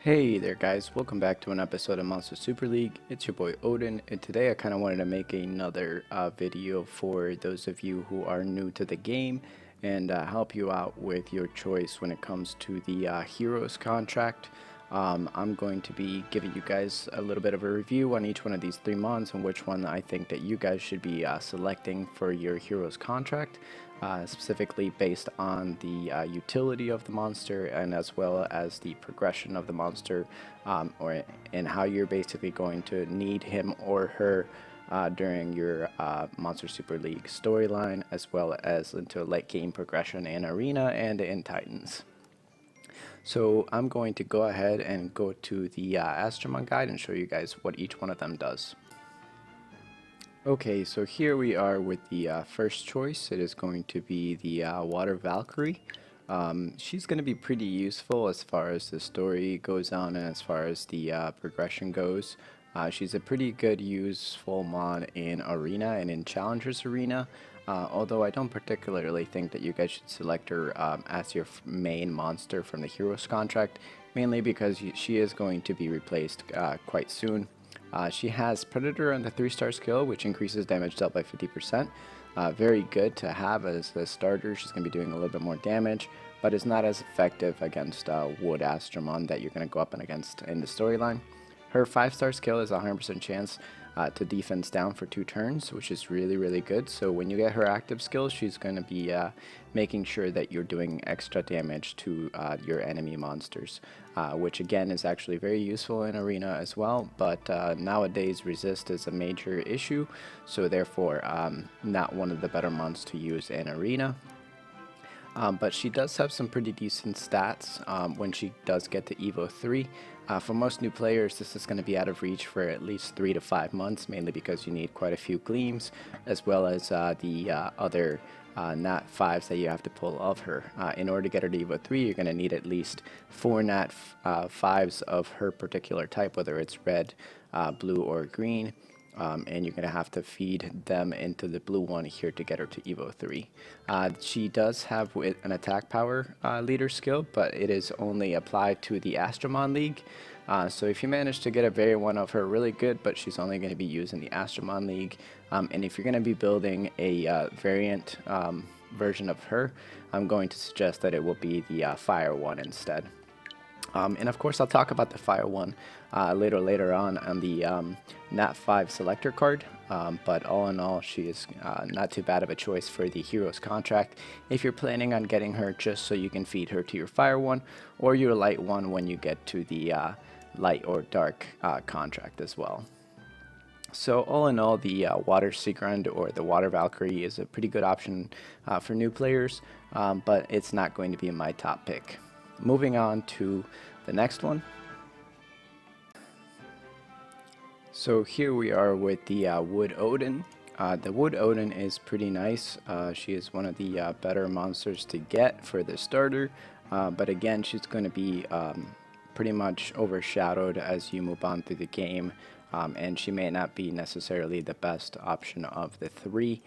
Hey there guys, welcome back to an episode of Monster Super League. It's your boy Odin, and today I kind of wanted to make another video for those of you who are new to the game and help you out with your choice when it comes to the Heroes contract. I'm going to be giving you guys a little bit of a review on each one of these 3 mons and which one I think that you guys should be selecting for your Heroes contract. Specifically based on the utility of the monster and as well as the progression of the monster, and how you're basically going to need him or her during your Monster Super League storyline, as well as into late game progression in Arena and in Titans. So I'm going to go ahead and go to the Astromon guide and show you guys what each one of them does. Okay, so here we are with the first choice. It is going to be the Water Valkyrie. She's going to be pretty useful as far as the story goes on and as far as the progression goes. She's a pretty good useful mon in Arena and in Challengers Arena, although I don't particularly think that you guys should select her as your main monster from the Heroes contract, mainly because she is going to be replaced quite soon. She has Predator on the 3-star skill, which increases damage dealt by 50%. Very good to have as a starter. She's going to be doing a little bit more damage, but is not as effective against Wood Astromon that you're going to go up and against in the storyline. Her 5-star skill is a 100% chance to defense down for 2 turns, which is really good. So when you get her active skill, she's going to be making sure that you're doing extra damage to your enemy monsters, which again is actually very useful in Arena as well, but nowadays resist is a major issue, so therefore not one of the better mons to use in Arena. But she does have some pretty decent stats when she does get to Evo 3. For most new players, this is going to be out of reach for at least 3 to 5 months, mainly because you need quite a few gleams, as well as the other Nat 5s that you have to pull of her. In order to get her to Evo 3, you're going to need at least 4 Nat 5s of her particular type, whether it's red, blue, or green. And you're going to have to feed them into the blue one here to get her to Evo 3. She does have an attack power leader skill, but it is only applied to the Astromon League. So if you manage to get a variant of her, really good, but she's only going to be used in the Astromon League. And if you're going to be building a variant version of her, I'm going to suggest that it will be the Fire one instead. And of course, I'll talk about the Fire one later on the Nat 5 Selector card. But all in all, she is not too bad of a choice for the Heroes contract if you're planning on getting her just so you can feed her to your Fire one or your Light one when you get to the Light or Dark contract as well. So all in all, the Water Sigrund or the Water Valkyrie is a pretty good option for new players, but it's not going to be my top pick. Moving on to the next one. So here we are with the Wood Odin. The Wood Odin is pretty nice. She is one of the better monsters to get for the starter, but again, she's going to be pretty much overshadowed as you move on through the game, and she may not be necessarily the best option of the 3.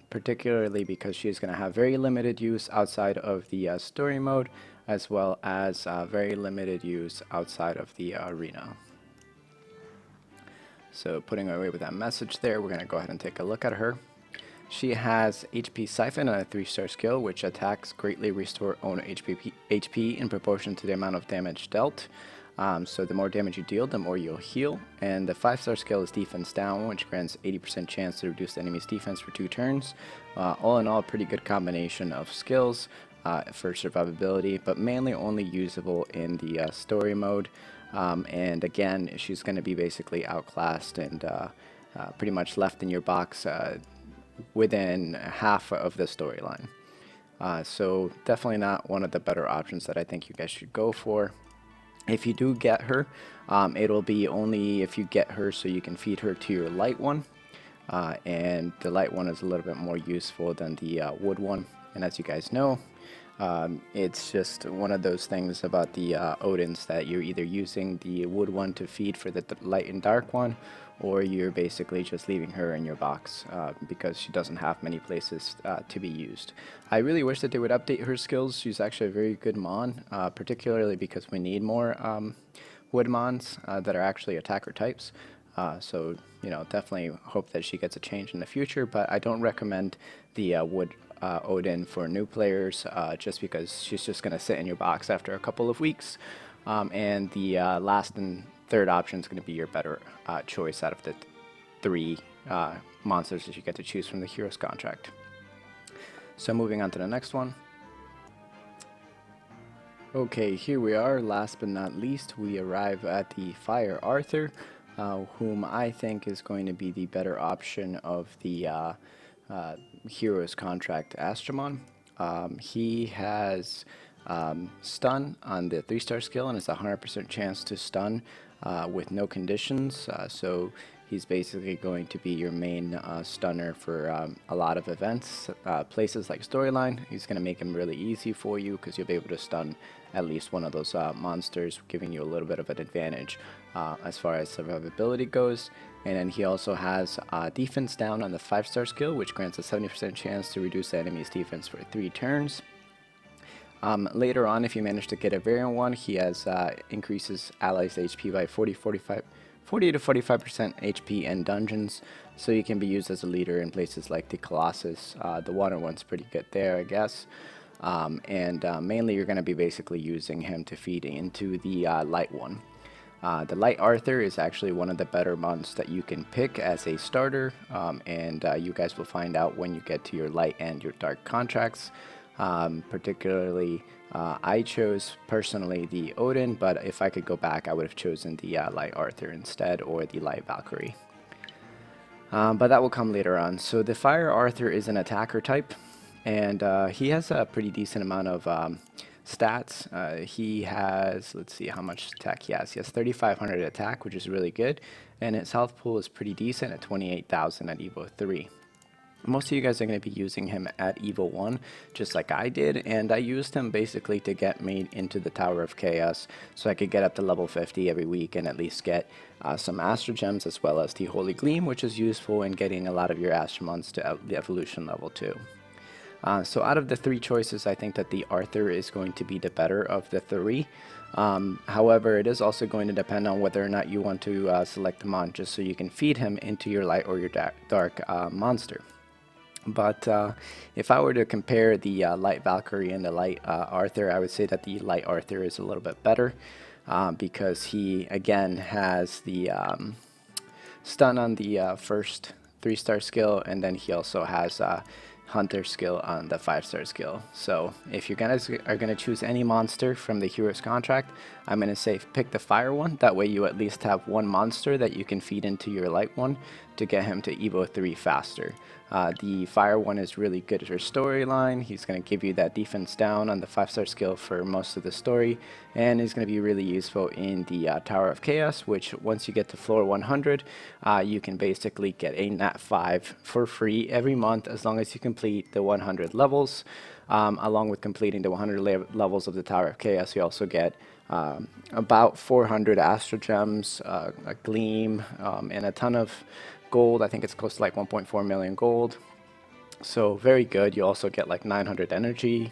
Particularly because she is going to have very limited use outside of the story mode, as well as very limited use outside of the arena. So putting away with that message there, we're going to go ahead and take a look at her. She has HP Siphon and a 3-star skill, which attacks greatly restore own HP in proportion to the amount of damage dealt. So the more damage you deal, the more you'll heal. And the 5-star skill is defense down, which grants 80% chance to reduce the enemy's defense for 2 turns. All in all, a pretty good combination of skills for survivability, but mainly only usable in the story mode. And again, she's going to be basically outclassed and pretty much left in your box within half of the storyline. So definitely not one of the better options that I think you guys should go for. If you do get her, it'll be only if you get her so you can feed her to your Light one. And the Light one is a little bit more useful than the Wood one. And as you guys know, It's just one of those things about the Odins that you're either using the wood one to feed for the light and dark one, or you're basically just leaving her in your box because she doesn't have many places to be used. I really wish that they would update her skills. She's actually a very good Mon, particularly because we need more wood Mons that are actually attacker types. So, definitely hope that she gets a change in the future, but I don't recommend the wood Odin for new players just because she's just going to sit in your box after a couple of weeks. And the last and third option is going to be your better choice out of the three monsters that you get to choose from the Heroes contract. So moving on to the next one. Okay, here we are. Last but not least, we arrive at the Fire Arthur, whom I think is going to be the better option of the Heroes contract Astromon. He has stun on the 3-star skill, and it's a 100% chance to stun with no conditions. So he's basically going to be your main stunner for a lot of events, places like storyline. He's going to make him really easy for you because you'll be able to stun at least one of those monsters, giving you a little bit of an advantage as far as survivability goes. And then he also has defense down on the 5-star skill, which grants a 70% chance to reduce the enemy's defense for 3 turns. Later on, if you manage to get a variant one, he has increases allies' HP by 40 to 45% HP in dungeons, so you can be used as a leader in places like the Colossus. The water one's pretty good there, I guess. Mainly you're going to be basically using him to feed into the light one. The Light Arthur is actually one of the better mons that you can pick as a starter, and you guys will find out when you get to your light and your dark contracts. Particularly, I chose personally the Odin, but if I could go back, I would have chosen the Light Arthur instead, or the Light Valkyrie. But that will come later on. So the Fire Arthur is an attacker type, and he has a pretty decent amount of stats. He has, let's see how much attack he has. He has 3,500 attack, which is really good, and his health pool is pretty decent at 28,000 at Evo 3. Most of you guys are going to be using him at Evo 1, just like I did, and I used him basically to get me into the Tower of Chaos, so I could get up to level 50 every week and at least get some Astro Gems as well as the Holy Gleam, which is useful in getting a lot of your Astromons to the evolution level 2. So out of the 3 choices, I think that the Arthur is going to be the better of the 3. However, it is also going to depend on whether or not you want to select him on, just so you can feed him into your light or your dark monster. But if I were to compare the Light Valkyrie and the Light Arthur, I would say that the Light Arthur is a little bit better because he, again, has the stun on the first 3-star skill, and then he also has Hunter skill on the 5-star skill. So if you guys are going to choose any monster from the Heroes contract, I'm going to say pick the Fire one. That way you at least have one monster that you can feed into your Light one to get him to Evo 3 faster. The Fire one is really good for storyline. He's going to give you that defense down on the 5-star skill for most of the story, and he's going to be really useful in the Tower of Chaos, which once you get to floor 100, you can basically get a Nat 5 for free every month as long as you complete the 100 levels. Along with completing the 100 levels of the Tower of Chaos, you also get about 400 Astro Gems, a Gleam, and a ton of gold. I think it's close to like 1.4 million gold. So very good. You also get like 900 energy.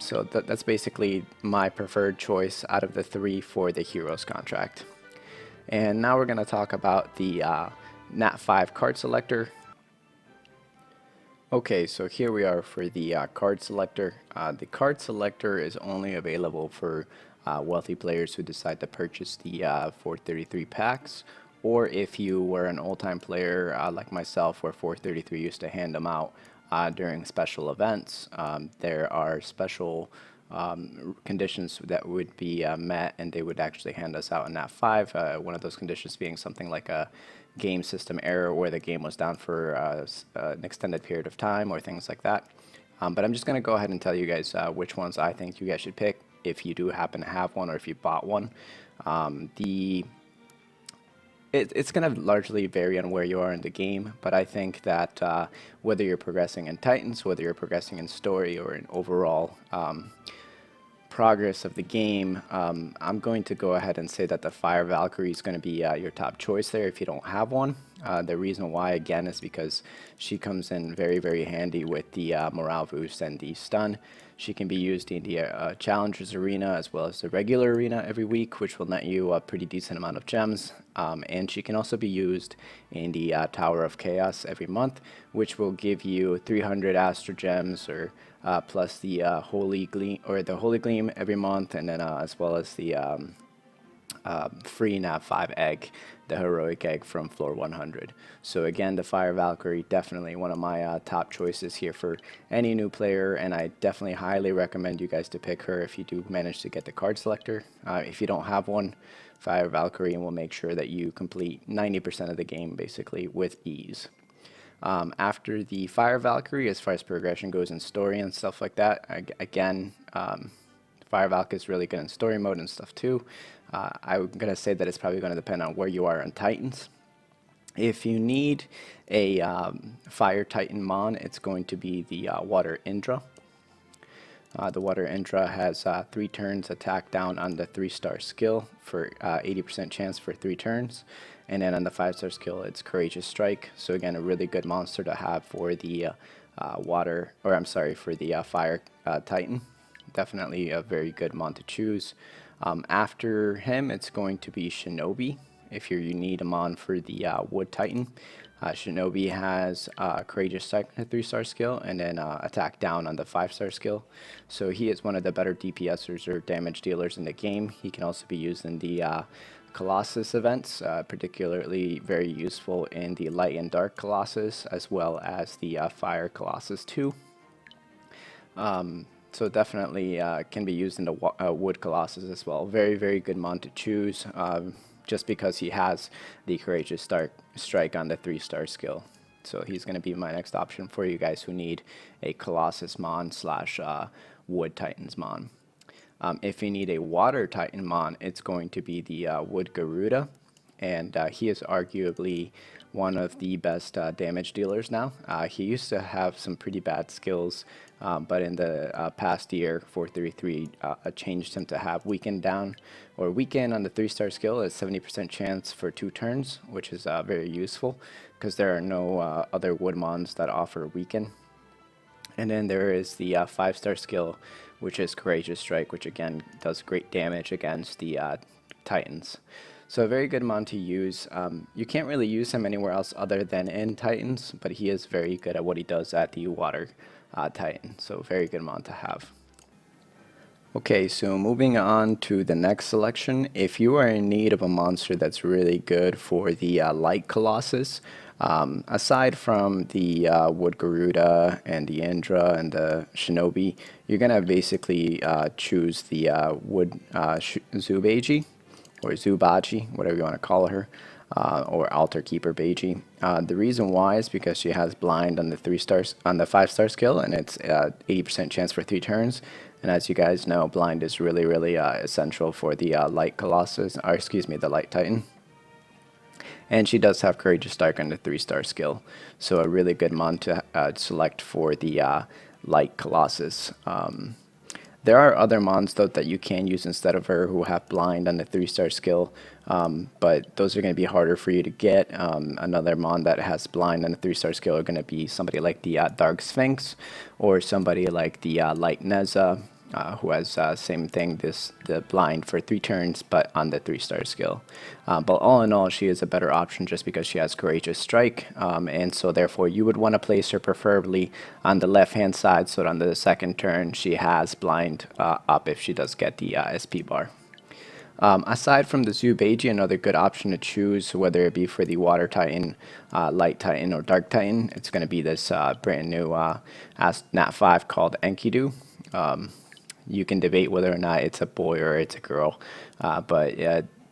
So that's basically my preferred choice out of the 3 for the Heroes contract. And now we're going to talk about the Nat 5 card selector. Okay, so here we are for the card selector. The card selector is only available for wealthy players who decide to purchase the 433 packs, or if you were an old-time player like myself, where 433 used to hand them out during special events. There are special conditions that would be met, and they would actually hand us out a Nat 5. One of those conditions being something like a game system error where the game was down for an extended period of time, or things like that. But I'm just going to go ahead and tell you guys which ones I think you guys should pick if you do happen to have one, or if you bought one. it's going to largely vary on where you are in the game, but I think that whether you're progressing in Titans, whether you're progressing in story or in overall progress of the game, I'm going to go ahead and say that the Fire Valkyrie is going to be your top choice there if you don't have one. The reason why, again, is because she comes in very, very handy with the morale boost and the stun. She can be used in the Challengers Arena as well as the regular arena every week, which will net you a pretty decent amount of gems. And she can also be used in the Tower of Chaos every month, which will give you 300 Astro Gems or plus the Holy Gleam every month, and then as well as the free NAV5 egg, the heroic egg from floor 100. So again, the Fire Valkyrie, definitely one of my top choices here for any new player, and I definitely highly recommend you guys to pick her if you do manage to get the card selector. If you don't have one, Fire Valkyrie will make sure that you complete 90% of the game basically with ease. After the Fire Valkyrie, as far as progression goes in story and stuff like that, again, Fire Valkyrie is really good in story mode and stuff too. I'm going to say that it's probably going to depend on where you are on Titans. If you need a Fire Titan Mon, it's going to be the Water Indra. The Water Indra has 3 turns attack down on the 3-star skill for 80% chance for 3 turns. And then on the 5-star skill, it's Courageous Strike. So again, a really good monster to have for the for the Fire Titan. Definitely a very good mon to choose. After him, it's going to be Shinobi. If you need a mon for the Wood Titan, Shinobi has Courageous Strike on the 3-star skill, and then attack down on the 5-star skill. So he is one of the better DPSers or damage dealers in the game. He can also be used in the Colossus events, particularly very useful in the Light and Dark Colossus, as well as the Fire Colossus 2. So definitely can be used in the Wood Colossus as well. Very, very good mon to choose, just because he has the Courageous Strike on the 3-star skill. So he's going to be my next option for you guys who need a Colossus mon slash Wood Titans mon. If you need a Water Titan mon, it's going to be the Wood Garuda, and he is arguably one of the best damage dealers now. He used to have some pretty bad skills, but in the past year, 433 changed him to have Weaken down, or Weaken on the 3-star skill is 70% chance for 2 turns, which is very useful because there are no other Wood mons that offer Weaken. And then there is the 5-star skill, which is Courageous Strike, which again does great damage against the Titans. So a very good mon to use. You can't really use him anywhere else other than in Titans, but he is very good at what he does at the Water Titan. So very good mon to have. Okay, so moving on to the next selection. If you are in need of a monster that's really good for the Light Colossus, aside from the Wood Garuda and the Indra and the Shinobi, you're going to basically choose the Wood Zubaji, or Zubaji, whatever you want to call her, or Altar Keeper Beiji. The reason why is because she has blind on the 5-star skill, and it's 80% chance for 3 turns. And as you guys know, blind is really, really essential for the Light Colossus, or excuse me, the Light Titan. And she does have Courageous Strike on the 3-star skill, so a really good mon to select for the Light Colossus. There are other mons though that you can use instead of her who have blind on the 3-star skill, but those are going to be harder for you to get. Another mon that has blind on the 3-star skill are going to be somebody like the Dark Sphinx, or somebody like the Light Neza, who has same thing, the blind for 3 turns, but on the 3-star skill. But all in all, she is a better option just because she has Courageous Strike, and so therefore you would want to place her preferably on the left-hand side, so on the 2nd turn she has blind up if she does get the SP bar. Aside from the Zubaji, another good option to choose, whether it be for the Water Titan, Light Titan, or Dark Titan, it's going to be this brand new Nat5 called Enkidu. You can debate whether or not it's a boy or it's a girl, but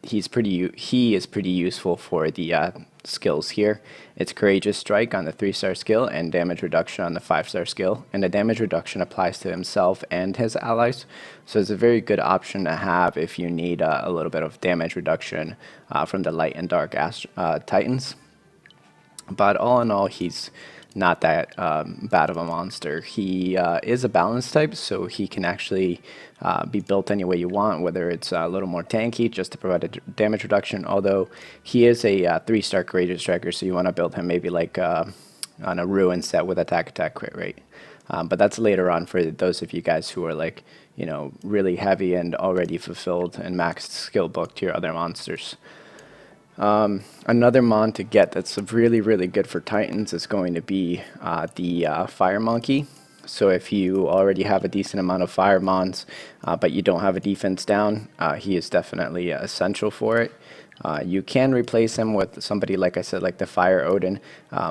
he is pretty useful for the skills here. It's Courageous Strike on the 3-star skill and damage reduction on the 5-star skill, and the damage reduction applies to himself and his allies, so it's a very good option to have if you need a little bit of damage reduction from the light and dark Titans. But all in all, he's not that bad of a monster. He is a balance type, so he can actually be built any way you want, whether it's a little more tanky just to provide a damage reduction, although he is a 3-star Courageous Striker, so you want to build him maybe like on a Ruin set with attack crit rate. But that's later on for those of you guys who are like, you know, really heavy and already fulfilled and maxed skill booked your other monsters. Another mon to get that's really good for Titans is going to be the Fire Monkey. So if you already have a decent amount of Fire Mons, but you don't have a defense down, he is definitely essential for it. You can replace him with somebody, like I said, like the Fire Odin,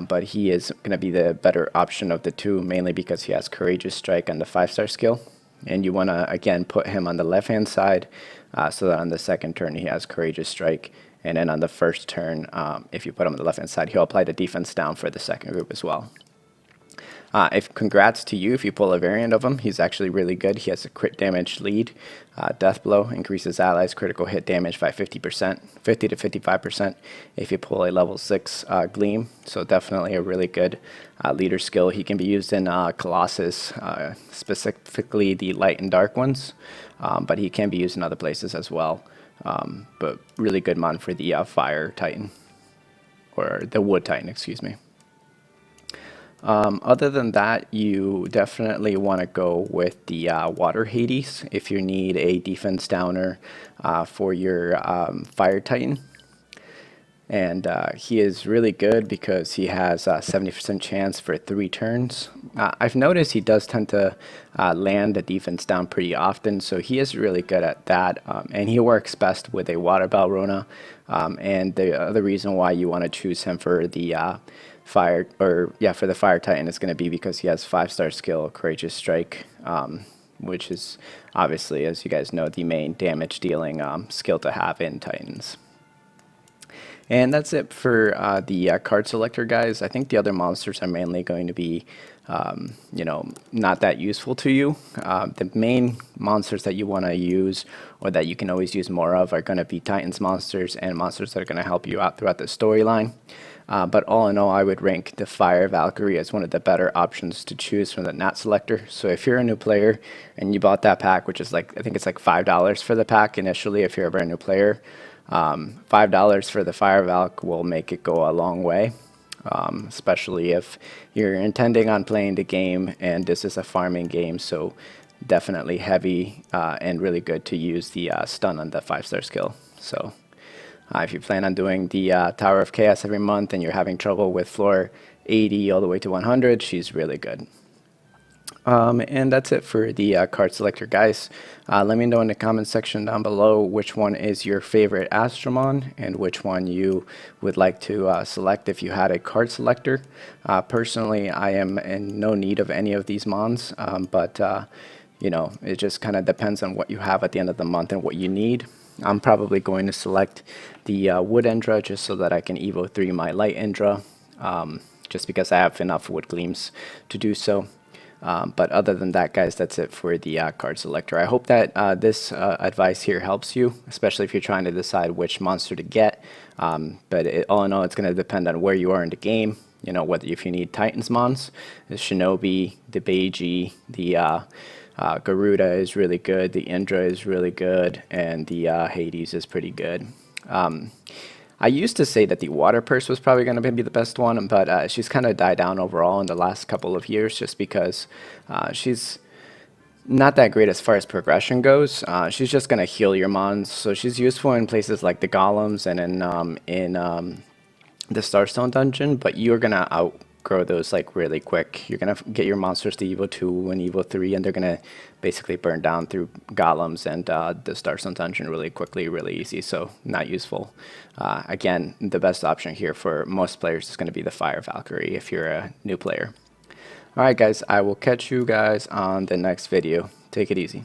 but he is going to be the better option of the two, mainly because he has Courageous Strike on the 5-star skill. And you want to, again, put him on the left-hand side so that on the second turn he has Courageous Strike. And then on the first turn, if you put him on the left-hand side, he'll apply the defense down for the second group as well. Congrats to you if you pull a variant of him. He's actually really good. He has a crit damage lead. Death Blow increases allies' critical hit damage by 50%, 50 to 55% if you pull a level 6 Gleam. So definitely a really good leader skill. He can be used in Colossus, specifically the light and dark ones, but he can be used in other places as well. But really good mon for the Fire Titan, or the Wood Titan, excuse me. Other than that, you definitely want to go with the Water Hades if you need a defense downer for your Fire Titan. And he is really good because he has a 70% chance for 3 turns. I've noticed he does tend to land the defense down pretty often, so he is really good at that. And he works best with a Water Balrona. And the other reason why you want to choose him for the for the Fire Titan is going to be because he has 5-star skill, Courageous Strike, which is obviously, as you guys know, the main damage dealing skill to have in Titans. And that's it for the card selector, guys. I think the other monsters are mainly going to be, you know, not that useful to you. The main monsters that you want to use, or that you can always use more of, are going to be Titans monsters and monsters that are going to help you out throughout the storyline. But all in all, I would rank the Fire Valkyrie as one of the better options to choose from the Nat Selector. So if you're a new player and you bought that pack, which is like, I think it's like $5 for the pack initially if you're a brand new player, $5 for the Fire Valk will make it go a long way, especially if you're intending on playing the game and this is a farming game. So definitely heavy and really good to use the stun on the 5-star skill. So if you plan on doing the Tower of Chaos every month and you're having trouble with floor 80 all the way to 100, she's really good. And that's it for the card selector, guys. Let me know in the comment section down below which one is your favorite Astromon and which one you would like to select if you had a card selector. Personally, I am in no need of any of these mons, but you know, it just kind of depends on what you have at the end of the month and what you need. I'm probably going to select the Wood Indra just so that I can Evo 3 my Light Indra, just because I have enough Wood Gleams to do so. But other than that, guys, that's it for the card selector. I hope that this advice here helps you, especially if you're trying to decide which monster to get. But all in all, it's going to depend on where you are in the game. You know, whether if you need Titans mons, the Shinobi, the Beiji, the Garuda is really good, the Indra is really good, and the Hades is pretty good. I used to say that the Water Purse was probably going to be the best one, but she's kind of died down overall in the last couple of years just because she's not that great as far as progression goes. She's just going to heal your mons, so she's useful in places like the Golems and in the Starstone dungeon, but you're going to outgrow those like really quick. You're going to get your monsters to Evo 2 and Evo 3, and they're going to basically burn down through Golems and the Starstone dungeon really quickly, really easy, so not useful. Again, the best option here for most players is going to be the Fire Valkyrie if you're a new player. Alright guys, I will catch you guys on the next video. Take it easy.